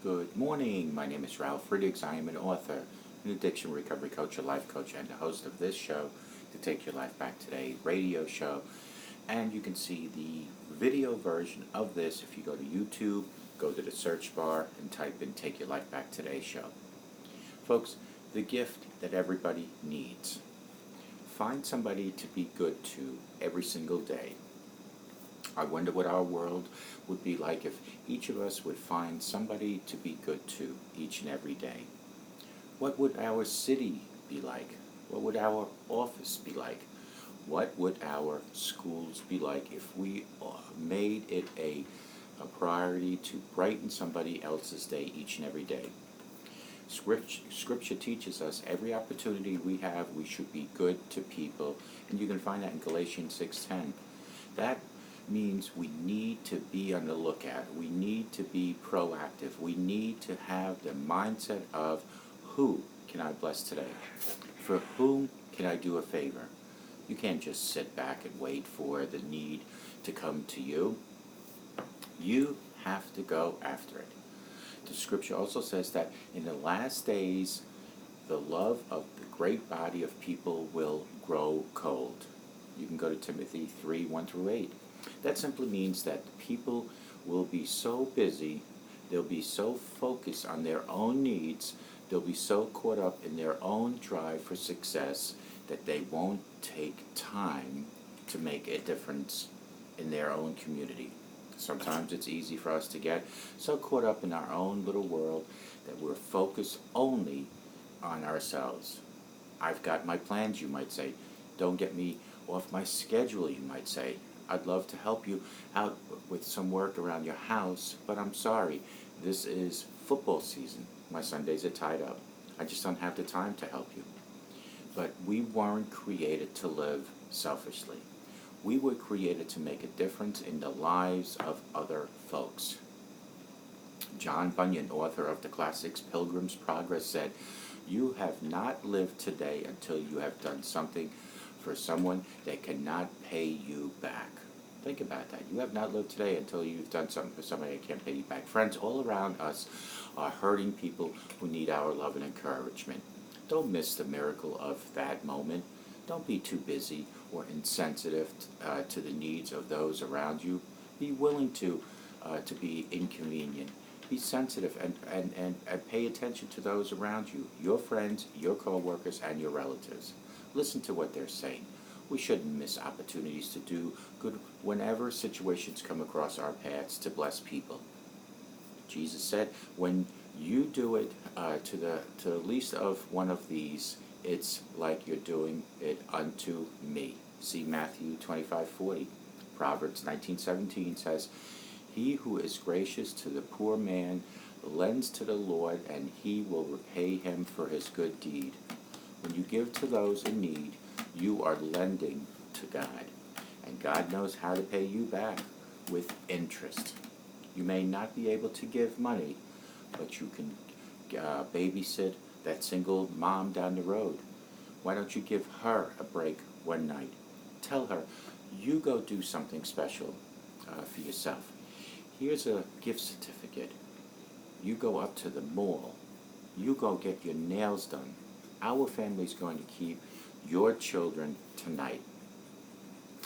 Good morning. My name is Ralf Friedrichs. I am an author, an addiction recovery coach, a life coach, and the host of this show, To Take Your Life Back Today radio show. And you can see the video version of this if you go to YouTube, go to the search bar, and type in Take Your Life Back Today show. Folks, the gift that everybody needs. Find somebody to be good to every single day. I wonder what our world would be like if each of us would find somebody to be good to each and every day. What would our city be like? What would our office be like? What would our schools be like if we made it a priority to brighten somebody else's day each and every day? Scripture teaches us every opportunity we have, we should be good to people, and you can find that in Galatians 6:10. That means we need to be on the lookout. We need to be proactive. We need to have the mindset of who can I bless today? For whom can I do a favor? You can't just sit back and wait for the need to come to you. You have to go after it. The scripture also says that in the last days, the love of the great body of people will grow cold. You can go to Timothy 3:1-8. That simply means that people will be so busy, they'll be so focused on their own needs, they'll be so caught up in their own drive for success that they won't take time to make a difference in their own community. Sometimes it's easy for us to get so caught up in our own little world that we're focused only on ourselves. I've got my plans, you might say. Don't get me off my schedule, you might say. I'd love to help you out with some work around your house, but I'm sorry, this is football season. My Sundays are tied up. I just don't have the time to help you. But we weren't created to live selfishly. We were created to make a difference in the lives of other folks. John Bunyan, author of the classics Pilgrim's Progress, said, "You have not lived today until you have done something for someone that cannot pay you back." Think about that. You have not lived today until you've done something for somebody that can't pay you back. Friends, all around us are hurting people who need our love and encouragement. Don't miss the miracle of that moment. Don't be too busy or insensitive to the needs of those around you. Be willing to be inconvenient. Be sensitive and pay attention to those around you, your friends, your co-workers, and your relatives. Listen to what they're saying. We shouldn't miss opportunities to do good whenever situations come across our paths to bless people. Jesus said, when you do it to the least of one of these, it's like you're doing it unto me. See Matthew 25:40. Proverbs 19:17 says, "He who is gracious to the poor man lends to the Lord, and he will repay him for his good deed." When you give to those in need, you are lending to God, and God knows how to pay you back with interest. You may not be able to give money, but you can babysit that single mom down the road. Why don't you give her a break one night? Tell her, you go do something special for yourself. Here's a gift certificate. You go up to the mall. You go get your nails done. Our family's going to keep your children tonight.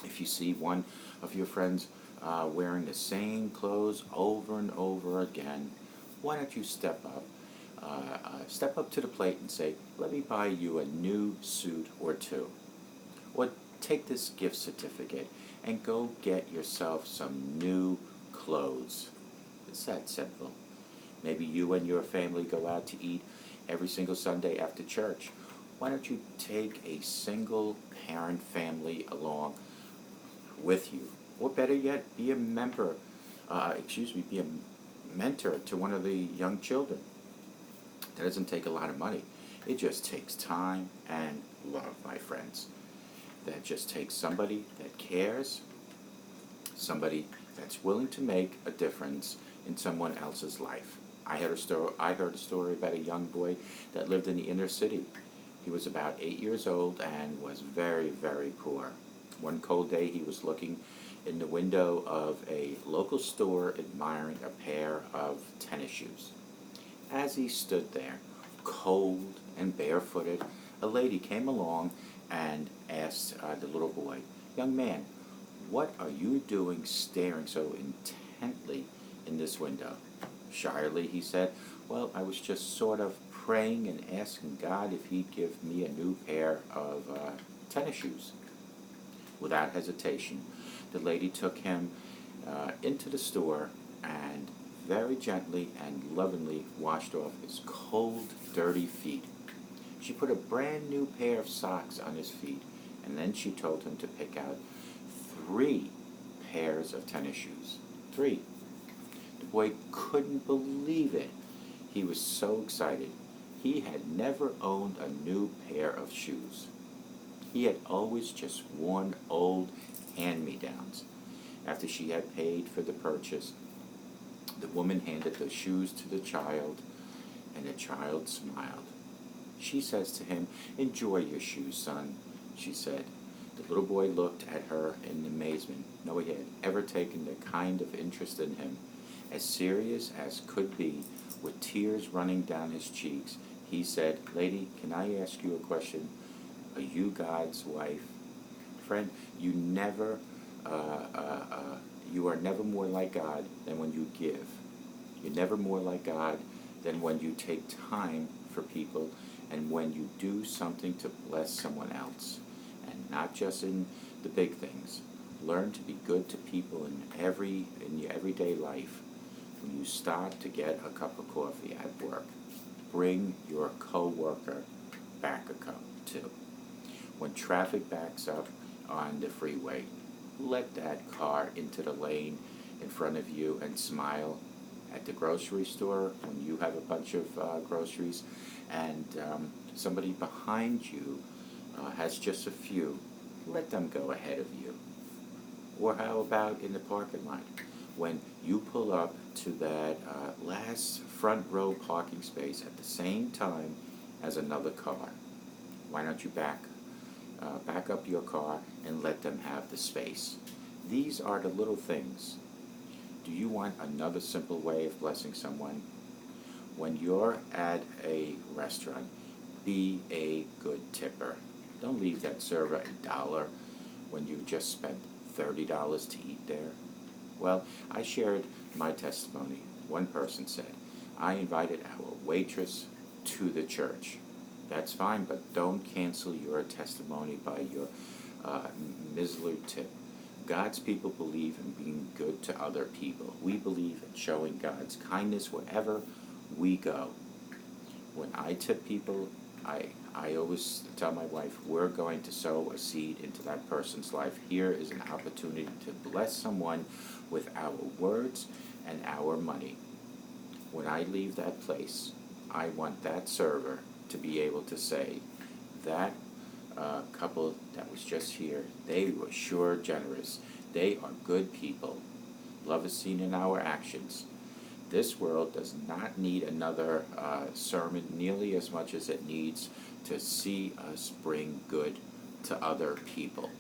If you see one of your friends wearing the same clothes over and over again, why don't you step up to the plate and say, "Let me buy you a new suit or two." Or take this gift certificate and go get yourself some new clothes. It's that simple. Maybe you and your family go out to eat every single Sunday after church. Why don't you take a single parent family along with you? Or better yet, be a mentor to one of the young children. That doesn't take a lot of money. It just takes time and love, my friends. That just takes somebody that cares, somebody that's willing to make a difference in someone else's life. I heard a story about a young boy that lived in the inner city. He was about 8 years old and was very, very poor. One cold day he was looking in the window of a local store admiring a pair of tennis shoes. As he stood there, cold and barefooted, a lady came along and asked the little boy, "Young man, what are you doing staring so intently in this window?" Shyly, he said, "Well, I was just sort of praying and asking God if he'd give me a new pair of tennis shoes." Without hesitation, the lady took him into the store and very gently and lovingly washed off his cold, dirty feet. She put a brand new pair of socks on his feet, and then she told him to pick out 3 pairs of tennis shoes. 3. The boy couldn't believe it. He was so excited. He had never owned a new pair of shoes. He had always just worn old hand-me-downs. After she had paid for the purchase, the woman handed the shoes to the child, and the child smiled. She says to him, "Enjoy your shoes, son," she said. The little boy looked at her in amazement. No one had ever taken the kind of interest in him. As serious as could be, with tears running down his cheeks, he said, "Lady, can I ask you a question? Are you God's wife?" Friend, you are never more like God than when you give. You're never more like God than when you take time for people and when you do something to bless someone else. And not just in the big things. Learn to be good to people in your everyday life. When you stop to get a cup of coffee at work, bring your coworker back a cup too. When traffic backs up on the freeway, let that car into the lane in front of you and smile. At the grocery store, when you have a bunch of groceries and somebody behind you has just a few, let them go ahead of you. Or how about in the parking lot? When you pull up to that last front row parking space at the same time as another car, why don't you back up your car and let them have the space? These are the little things. Do you want another simple way of blessing someone? When you're at a restaurant, be a good tipper. Don't leave that server $1 when you just spent $30 to eat there. Well, I shared my testimony. One person said, "I invited our waitress to the church." That's fine, but don't cancel your testimony by your miserly tip. God's people believe in being good to other people. We believe in showing God's kindness wherever we go. When I tip people, I always tell my wife, we're going to sow a seed into that person's life. Here is an opportunity to bless someone with our words and our money. When I leave that place, I want that server to be able to say, that couple that was just here, they were sure generous. They are good people. Love is seen in our actions. This world does not need another sermon nearly as much as it needs to see us bring good to other people.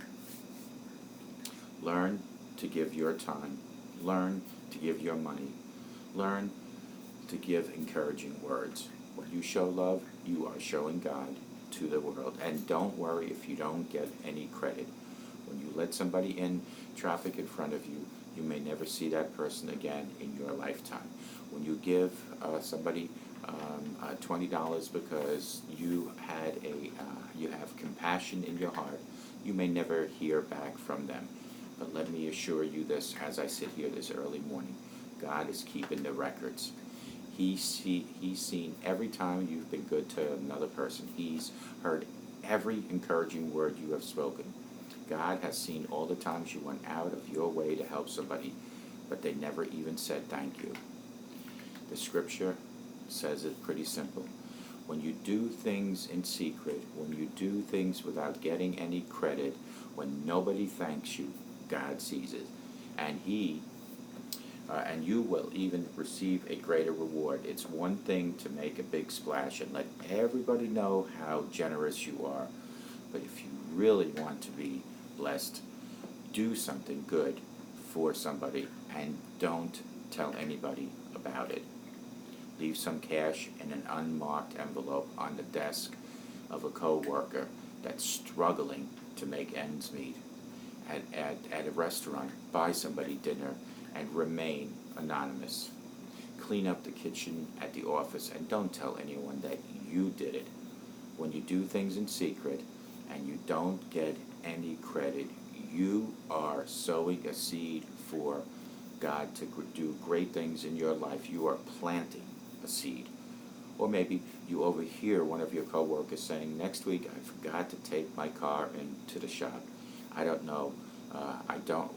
Learn to give your time. Learn to give your money. Learn to give encouraging words. When you show love, you are showing God to the world. And don't worry if you don't get any credit. When you let somebody in traffic in front of you, you may never see that person again in your lifetime. When you give somebody $20 because you have compassion in your heart, you may never hear back from them. But let me assure you this, as I sit here this early morning, God is keeping the records. He's seen every time you've been good to another person. He's heard every encouraging word you have spoken. God has seen all the times you went out of your way to help somebody, but they never even said thank you. The scripture says it pretty simple. When you do things in secret, when you do things without getting any credit, when nobody thanks you, God sees it. And you will even receive a greater reward. It's one thing to make a big splash and let everybody know how generous you are. But if you really want to be blessed, do something good for somebody and don't tell anybody about it. leave some cash in an unmarked envelope on the desk of a coworker that's struggling to make ends meet. At a restaurant, buy somebody dinner and remain anonymous. Clean up the kitchen at the office and don't tell anyone that you did it. When you do things in secret and you don't get any credit, you are sowing a seed for God to do great things in your life. You are planting a seed. Or maybe you overhear one of your coworkers saying, "Next week I forgot to take my car into the shop. I don't know. I don't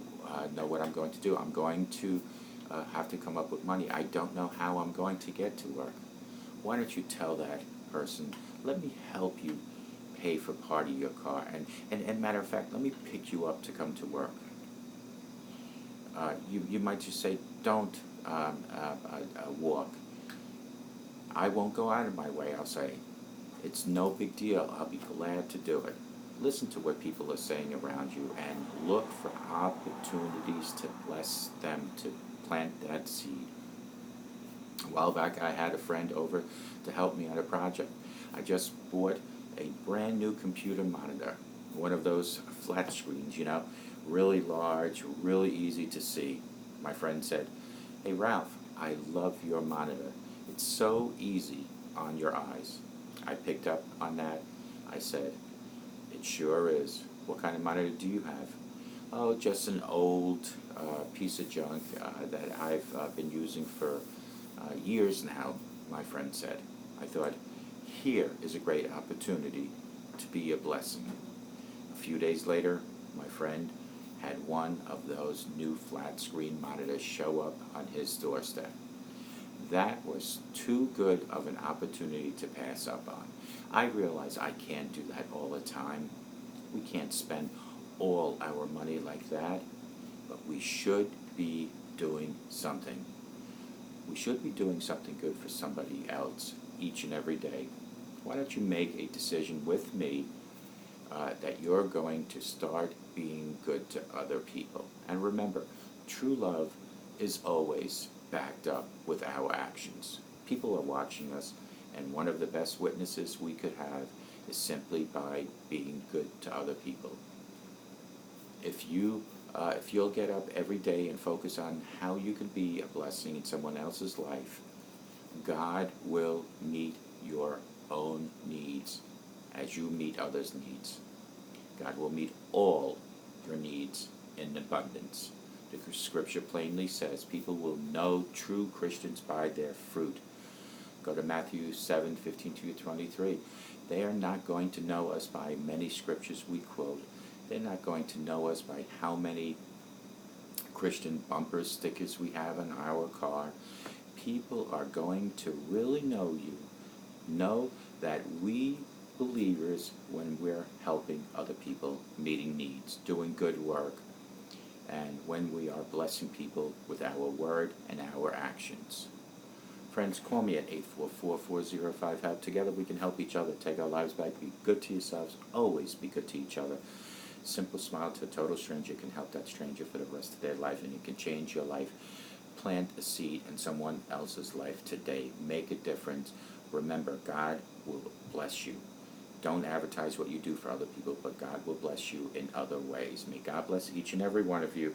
know what I'm going to do. I'm going to have to come up with money. I don't know how I'm going to get to work." Why don't you tell that person, "Let me help you pay for part of your car. And matter of fact, let me pick you up to come to work." You might just say, "Don't walk. I won't go out of my way," I'll say. "It's no big deal. I'll be glad to do it." Listen to what people are saying around you and look for opportunities to bless them, to plant that seed. A while back, I had a friend over to help me on a project. I just bought a brand new computer monitor, one of those flat screens, really large, really easy to see. My friend said, "Hey Ralph, I love your monitor. It's so easy on your eyes." I picked up on that. I said, "It sure is. What kind of monitor do you have?" "Oh, just an old piece of junk that I've been using for years now," my friend said. I thought, here is a great opportunity to be a blessing. A few days later, my friend had one of those new flat screen monitors show up on his doorstep. That was too good of an opportunity to pass up on. I realize I can't do that all the time. We can't spend all our money like that, but we should be doing something. We should be doing something good for somebody else each and every day. Why don't you make a decision with me that you're going to start being good to other people? And remember, true love is always backed up with our actions. People are watching us, and one of the best witnesses we could have is simply by being good to other people. If you'll get up every day and focus on how you can be a blessing in someone else's life, God will meet your own needs as you meet others' needs. God will meet all your needs in abundance. The scripture plainly says people will know true Christians by their fruit. Go to Matthew 7:15-23. They are not going to know us by many scriptures we quote. They're not going to know us by how many Christian bumper stickers we have in our car. People are going to really know you. Know that we believers, when we're helping other people, meeting needs, doing good work, and when we are blessing people with our word and our actions. Friends, call me at 844-4055. Together we can help each other take our lives back. Be good to yourselves. Always be good to each other. Simple smile to a total stranger can help that stranger for the rest of their life, and you can change your life. Plant a seed in someone else's life today. Make a difference. Remember, God will bless you. Don't advertise what you do for other people, but God will bless you in other ways. May God bless each and every one of you.